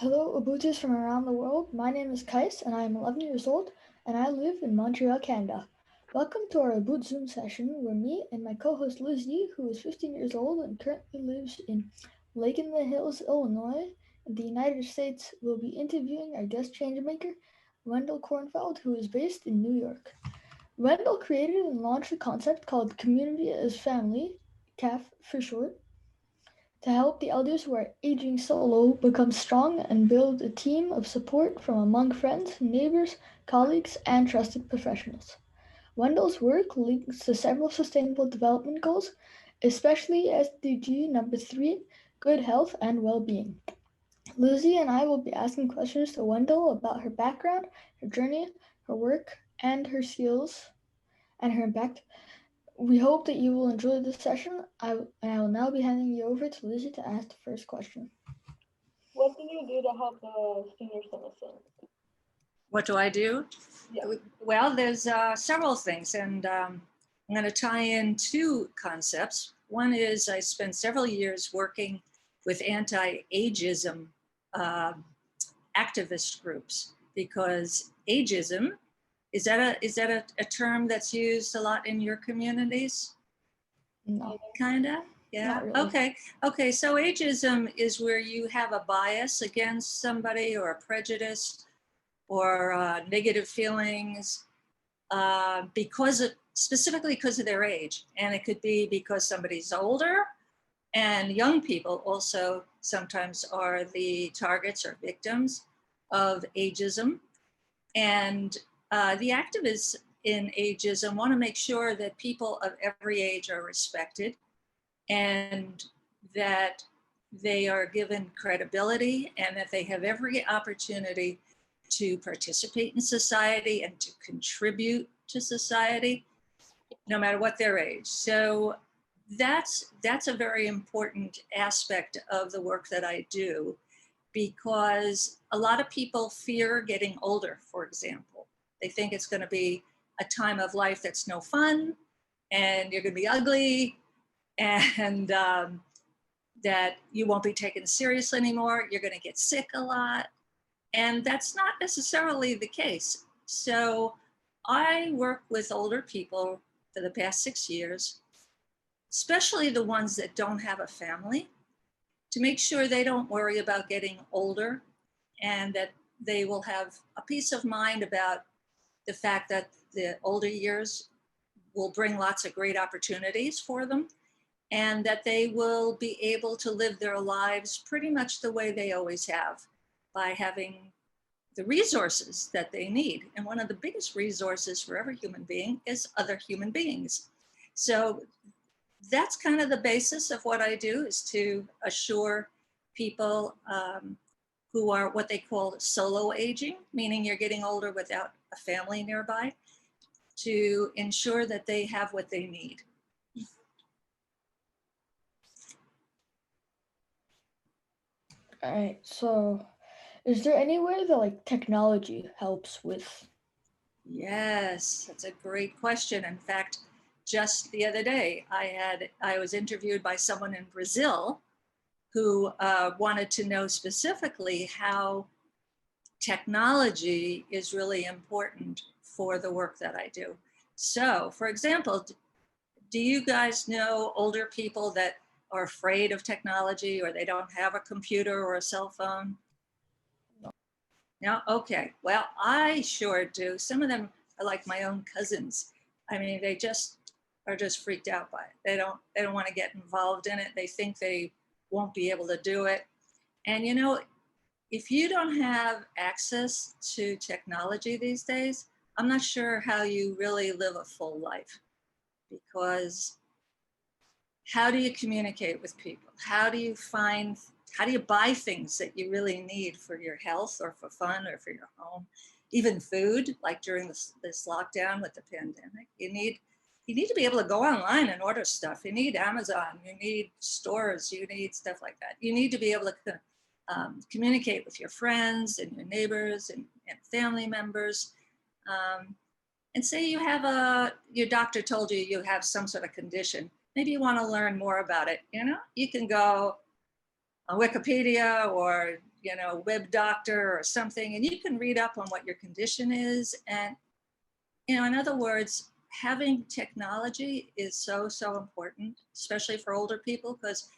Hello, Ubuntus from around the world. My name is Kais, and I am 11 years old, and I live in Montreal, Canada. Welcome to our Oboot Zoom session, where me and my co-host Lizzie, who is 15 years old and currently lives in Lake in the Hills, Illinois, in the United States, will be interviewing our guest changemaker, Wendl Kornfeld, who is based in New York. Wendell created and launched a concept called Community as Family, CAF for short, to help the elders who are aging solo become strong and build a team of support from among friends, neighbors, colleagues, and trusted professionals. Wendell's work links to several sustainable development goals, especially SDG number 3, good health and well-being. Lizzie and I will be asking questions to Wendell about her background, her journey, her work, and her skills and her impact. We hope that you will enjoy this session. I will now be handing you over to Lizzie to ask the first question. What do you do to help the senior citizens? What do I do? Yeah. Well, there's several things, and I'm going to tie in two concepts. One is I spent several years working with anti-ageism activist groups, because ageism, is that a term that's used a lot in your communities? No. Kinda? Yeah. Really. Okay. So ageism is where you have a bias against somebody, or a prejudice, or negative feelings specifically because of their age. And it could be because somebody's older, and young people also sometimes are the targets or victims of ageism. And the activists in ageism want to make sure that people of every age are respected, and that they are given credibility, and that they have every opportunity to participate in society and to contribute to society, no matter what their age. So that's a very important aspect of the work that I do, because a lot of people fear getting older, for example. They think it's going to be a time of life that's no fun, and you're going to be ugly, and that you won't be taken seriously anymore. You're going to get sick a lot. And that's not necessarily the case. So I work with older people for the past 6 years, especially the ones that don't have a family, to make sure they don't worry about getting older, and that they will have a peace of mind about the fact that the older years will bring lots of great opportunities for them, and that they will be able to live their lives pretty much the way they always have, by having the resources that they need. And one of the biggest resources for every human being is other human beings. So that's kind of the basis of what I do, is to assure people who are what they call solo aging, meaning you're getting older without a family nearby, to ensure that they have what they need. All right. So, is there any way that technology helps with? Yes, that's a great question. In fact, just the other day, I was interviewed by someone in Brazil who wanted to know specifically how technology is really important for the work that I do. So, for example, do you guys know older people that are afraid of technology, or they don't have a computer or a cell phone? No? Okay. Well, I sure do. Some of them are like my own cousins. I mean, they are just freaked out by it. They don't want to get involved in it. They think they won't be able to do it. And if you don't have access to technology these days, I'm not sure how you really live a full life, because how do you communicate with people? How do you buy things that you really need for your health, or for fun, or for your home? Even food, like during this lockdown with the pandemic, you need to be able to go online and order stuff. You need Amazon, you need stores, you need stuff like that. You need to be able to communicate with your friends and your neighbors and family members. And say your doctor told you you have some sort of condition. Maybe you want to learn more about it. You can go on Wikipedia or web doctor or something, and you can read up on what your condition is. And, in other words, having technology is so, so important, especially for older people, because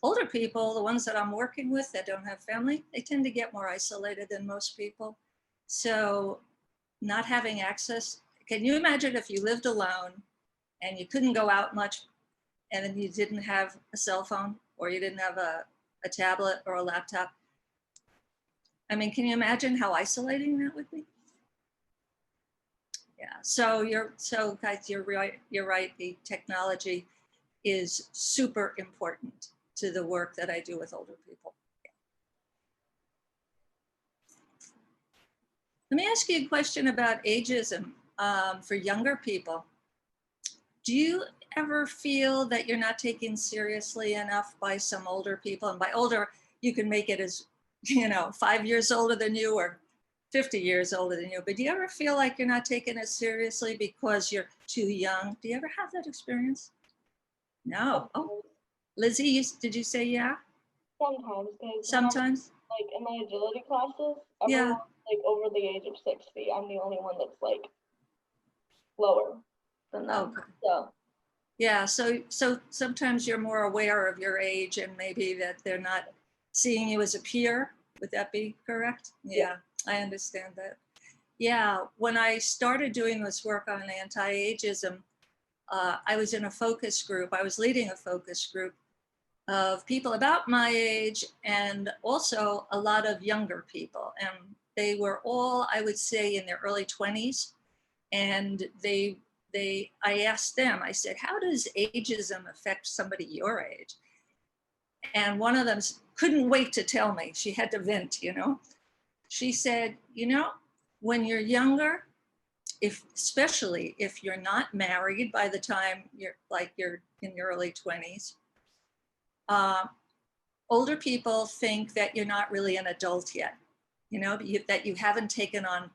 older people, the ones that I'm working with that don't have family, they tend to get more isolated than most people. So not having access, can you imagine if you lived alone and you couldn't go out much, and then you didn't have a cell phone, or you didn't have a tablet or a laptop? I mean, can you imagine how isolating that would be? Yeah, so guys, you're right. You're right. The technology is super important to the work that I do with older people. Let me ask you a question about ageism for younger people. Do you ever feel that you're not taken seriously enough by some older people? And by older, you can make it as, 5 years older than you or 50 years older than you. But do you ever feel like you're not taken as seriously because you're too young? Do you ever have that experience? No. Oh, Lizzie, did you say yeah? Sometimes. Sometimes? Like in my agility classes, Yeah. everyone's like over the age of 60. I'm the only one that's like lower than them. Okay. So yeah, so sometimes you're more aware of your age and maybe that they're not seeing you as a peer. Would that be correct? Yeah, I understand that. Yeah, when I started doing this work on anti-ageism, I was in a focus group. I was leading a focus group of people about my age and also a lot of younger people. And they were all, I would say, in their early 20s. And I asked them, I said, how does ageism affect somebody your age? And one of them couldn't wait to tell me. She had to vent, She said, when you're younger, especially if you're not married by the time you're in your early 20s, older people think that you're not really an adult yet, that you haven't taken on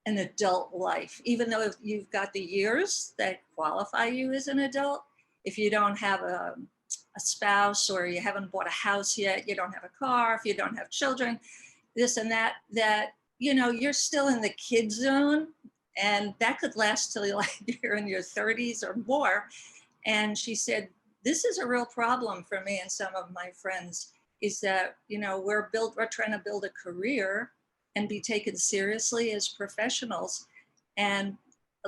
an adult life, even though if you've got the years that qualify you as an adult. If you don't have a spouse, or you haven't bought a house yet, you don't have a car, if you don't have children, this and that, you're still in the kid zone, and that could last till you're in your 30s or more. And she said, this is a real problem for me and some of my friends, is that, we're trying to build a career and be taken seriously as professionals. And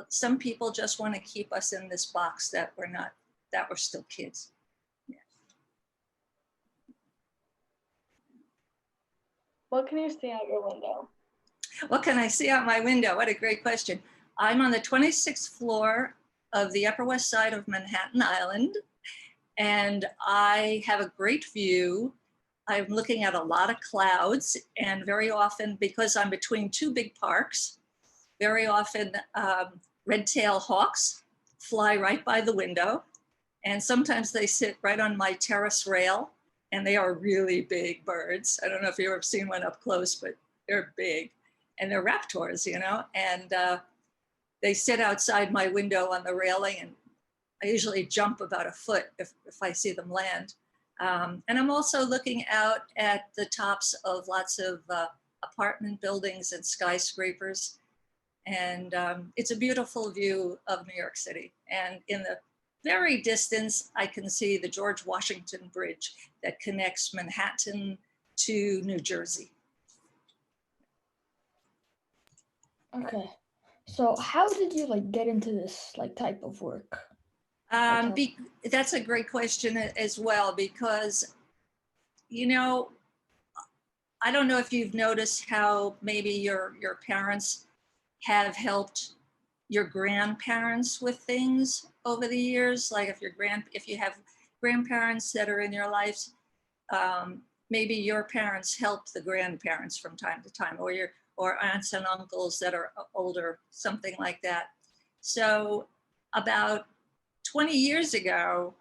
some people just want to keep us in this box that we're still kids. Yeah. what can you see out your window? What can I see out my window? What a great question. I'm on the 26th floor of the Upper West Side of Manhattan Island, and I have a great view. I'm looking at a lot of clouds, and very often, because I'm between two big parks, very often red-tailed hawks fly right by the window, and sometimes they sit right on my terrace rail, and they are really big birds. I don't know if you've ever seen one up close, but they're big, and they're raptors, and they sit outside my window on the railing, and I usually jump about a foot if I see them land. And I'm also looking out at the tops of lots of apartment buildings and skyscrapers. And it's a beautiful view of New York City. And in the very distance, I can see the George Washington Bridge that connects Manhattan to New Jersey. Okay. So how did you get into this type of work? That's a great question as well, because, I don't know if you've noticed how maybe your parents have helped your grandparents with things over the years. Like if you have grandparents that are in your lives, maybe your parents help the grandparents from time to time, or aunts and uncles that are older, something like that. So about 20 years ago,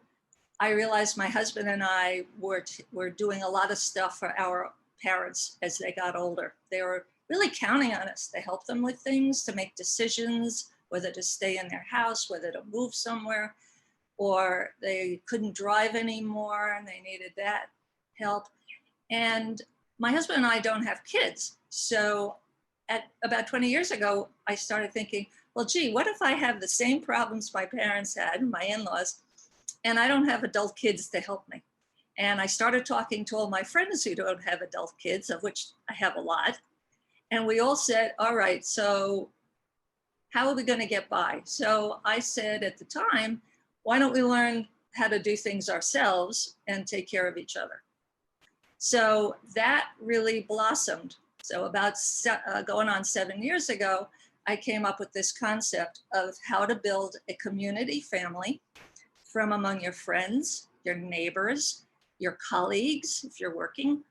I realized my husband and I were doing a lot of stuff for our parents as they got older. They were really counting on us to help them with things, to make decisions, whether to stay in their house, whether to move somewhere, or they couldn't drive anymore and they needed that help. And my husband and I don't have kids. So at about 20 years ago, I started thinking, well, gee, what if I have the same problems my parents had, my in-laws, and I don't have adult kids to help me? And I started talking to all my friends who don't have adult kids, of which I have a lot. And we all said, all right, so how are we going to get by? So I said at the time, why don't we learn how to do things ourselves and take care of each other? So that really blossomed. So about going on 7 years ago, I came up with this concept of how to build a community family from among your friends, your neighbors, your colleagues, if you're working,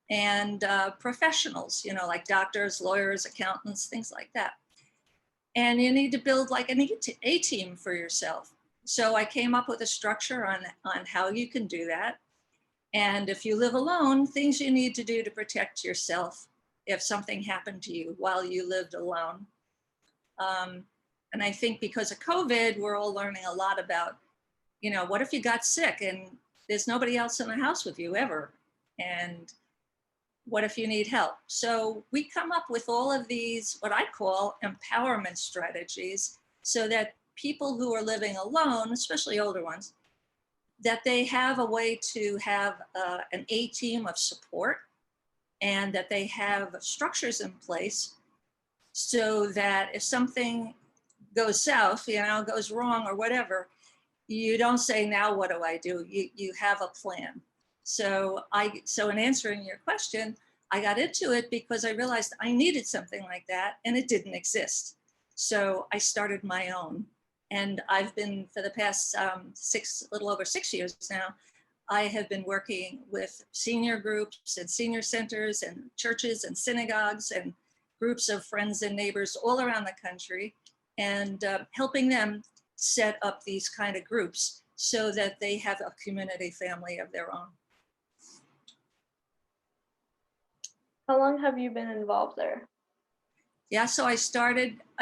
and professionals, you know, like doctors, lawyers, accountants, things like that. And you need to build like an A-team for yourself. So I came up with a structure on how you can do that. And if you live alone, things you need to do to protect yourself if something happened to you while you lived alone. And I think because of COVID, we're all learning a lot about, you know, what if you got sick and there's nobody else in the house with you ever? And what if you need help? So we come up with all of these, what I call empowerment strategies, so that people who are living alone, especially older ones, that they have a way to have an A-team of support, and that they have structures in place so that if something goes south, you know, goes wrong or whatever, you don't say, now what do I do? You have a plan. So in answering your question, I got into it because I realized I needed something like that and it didn't exist. So I started my own. And I've been, for the past a little over 6 years now, I have been working with senior groups and senior centers and churches and synagogues and groups of friends and neighbors all around the country, and helping them set up these kind of groups so that they have a community family of their own. How long have you been involved there? Yeah, so I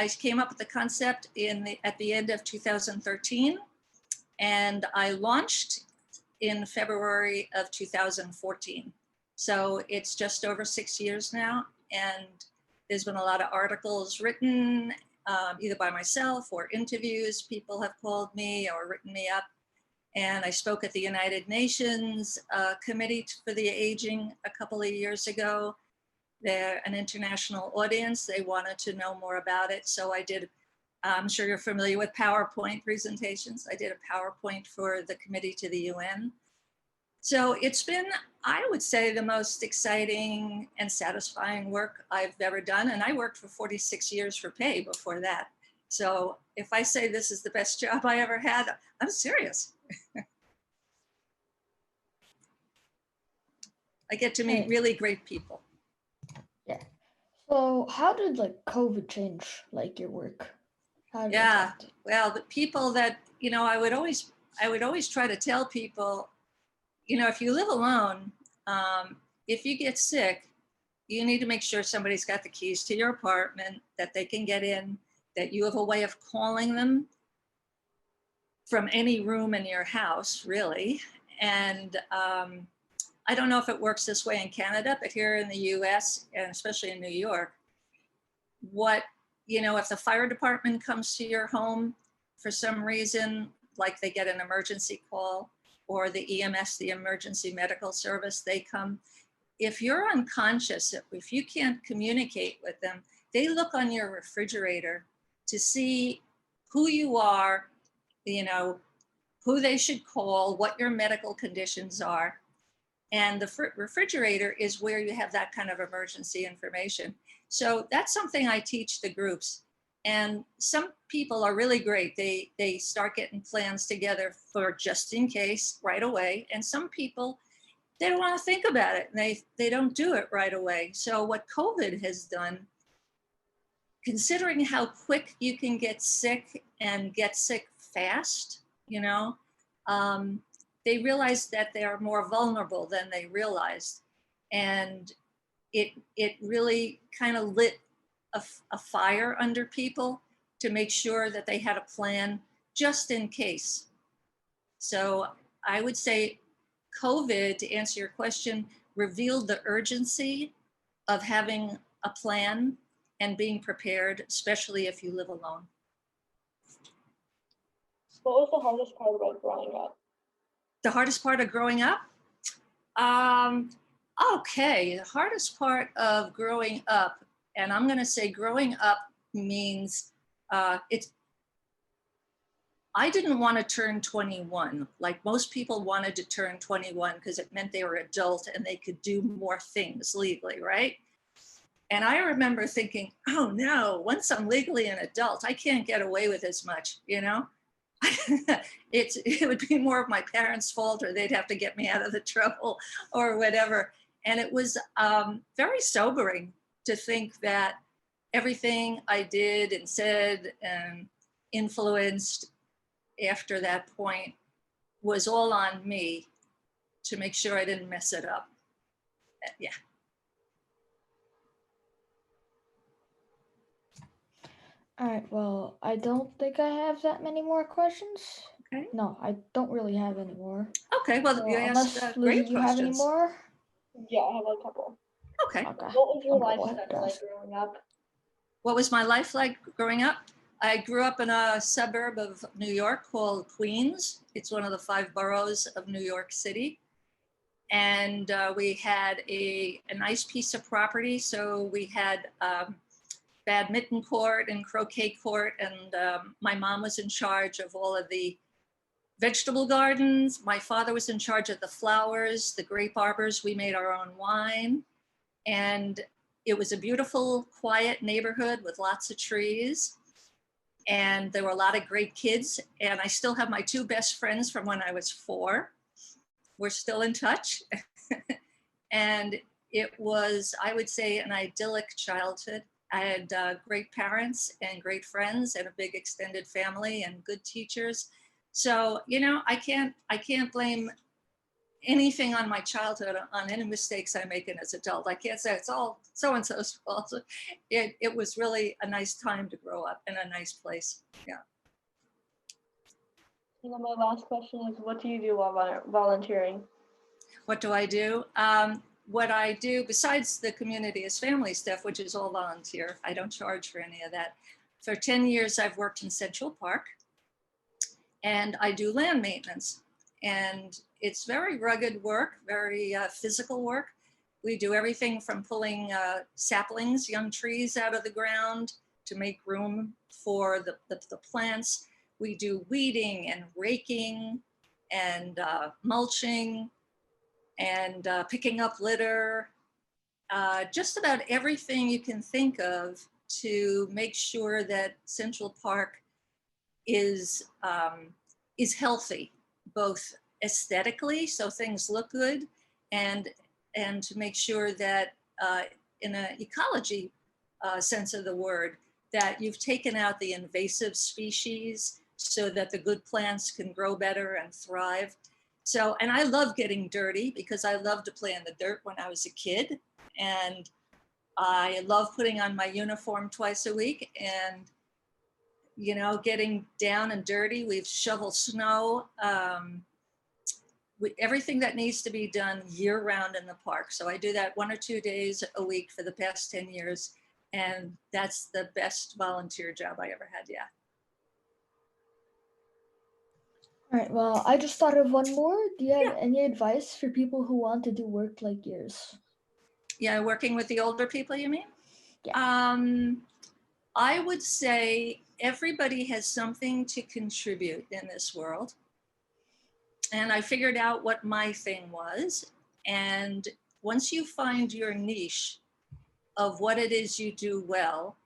came up with the concept at the end of 2013, and I launched in February of 2014. So it's just over 6 years now, and there's been a lot of articles written, either by myself or interviews. People have called me or written me up. And I spoke at the United Nations Committee for the Aging a couple of years ago. They're an international audience. They wanted to know more about it. So I did, I'm sure you're familiar with PowerPoint presentations. I did a PowerPoint for the committee to the UN. So it's been, I would say, the most exciting and satisfying work I've ever done. And I worked for 46 years for pay before that. So if I say this is the best job I ever had, I'm serious. I get to meet really great people. Yeah. So how did like COVID change like your work? Yeah, well, the people that, you know, I would always try to tell people, you know, if you live alone, if you get sick, you need to make sure somebody's got the keys to your apartment, that they can get in, that you have a way of calling them from any room in your house, really. And I don't know if it works this way in Canada, but here in the US, and especially in New York, if the fire department comes to your home for some reason, like they get an emergency call, or the EMS, the emergency medical service, they come. If you're unconscious, if you can't communicate with them, they look on your refrigerator to see who you are, you know, who they should call, what your medical conditions are. And the refrigerator is where you have that kind of emergency information. So that's something I teach the groups. And some people are really great. They start getting plans together for just in case right away. And some people, they don't want to think about it, and they don't do it right away. So what COVID has done, considering how quick you can get sick and get sick fast, you know, they realized that they are more vulnerable than they realized. And it really kind of lit a fire under people to make sure that they had a plan just in case. So I would say COVID, to answer your question, revealed the urgency of having a plan and being prepared, especially if you live alone. What was the hardest part about growing up? The hardest part of growing up? Okay, the hardest part of growing up, and I'm going to say growing up means I didn't want to turn 21. Like most people wanted to turn 21 because it meant they were adult and they could do more things legally, right? And I remember thinking, oh no, once I'm legally an adult, I can't get away with as much, you know? It would be more of my parents' fault, or they'd have to get me out of the trouble or whatever. And it was very sobering to think that everything I did and said and influenced after that point was all on me to make sure I didn't mess it up. Yeah. All right, well, I don't think I have that many more questions. Okay. No, I don't really have any more. Okay, well, So you asked unless, Lizzie, great you have any questions. more? Yeah, I have a couple. Okay. Okay. What was your I'm gonna go lifestyle ahead and like ask. growing up? What was my life like growing up? I grew up in a suburb of New York called Queens. It's one of the 5 boroughs of New York City. And we had a nice piece of property. So we had badminton court and croquet court. And my mom was in charge of all of the vegetable gardens. My father was in charge of the flowers, the grape arbors. We made our own wine. And it was a beautiful, quiet neighborhood with lots of trees. And there were a lot of great kids. And I still have my 2 best friends from when I was 4. We're still in touch. And it was, I would say, an idyllic childhood. I had great parents and great friends and a big extended family and good teachers. So, you know, I can't blame anything on my childhood, on any mistakes I make as an adult. I can't say it's all so-and-so's fault. It was really a nice time to grow up in a nice place. Yeah. And then my last question is, what do you do while volunteering? What do I do? What I do, besides the community is family stuff, which is all volunteer. I don't charge for any of that. For 10 years, I've worked in Central Park, and I do land maintenance. And it's very rugged work, very physical work. We do everything from pulling saplings, young trees out of the ground to make room for the plants. We do weeding and raking and mulching and picking up litter, just about everything you can think of to make sure that Central Park is healthy, both aesthetically, so things look good, and to make sure that in an ecology sense of the word, that you've taken out the invasive species so that the good plants can grow better and thrive. So, and I love getting dirty because I loved to play in the dirt when I was a kid. And I love putting on my uniform twice a week and, you know, getting down and dirty. We've shoveled snow, everything that needs to be done year round in the park. So I do that 1 or 2 days a week for the past 10 years. And that's the best volunteer job I ever had, yeah. All right, well, I just thought of one more. Do you have any advice for people who want to do work like yours? Yeah, working with the older people, you mean? Yeah. I would say everybody has something to contribute in this world. And I figured out what my thing was. And once you find your niche of what it is you do well,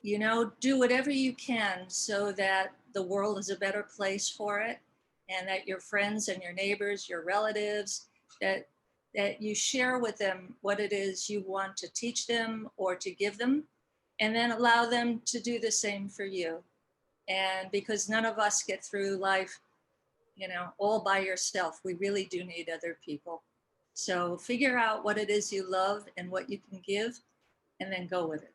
you know, do whatever you can so that the world is a better place for it, and that your friends and your neighbors, your relatives, that you share with them what it is you want to teach them or to give them, and then allow them to do the same for you. And because none of us get through life, you know, all by yourself, we really do need other people. So figure out what it is you love and what you can give, and then go with it.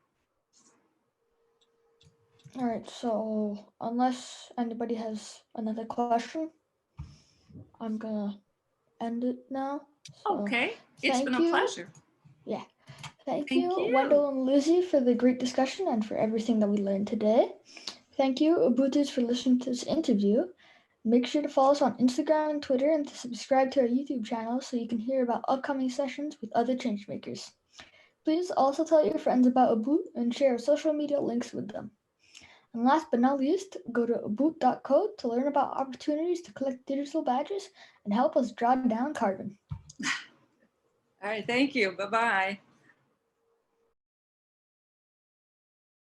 All right, so unless anybody has another question, I'm gonna end it now. So, Okay, it's thank been a you. pleasure. Thank Thank you, you. Wendl and Lizzie, for the great discussion and for everything that we learned today. Thank you, Ubuntu's, for listening to this interview. Make sure to follow us on Instagram and Twitter and to subscribe to our YouTube channel so you can hear about upcoming sessions with other changemakers. Please also tell your friends about Oboot and share social media links with them. And last but not least, go to oboot.co to learn about opportunities to collect digital badges and help us drive down carbon. All right, thank you. Bye-bye.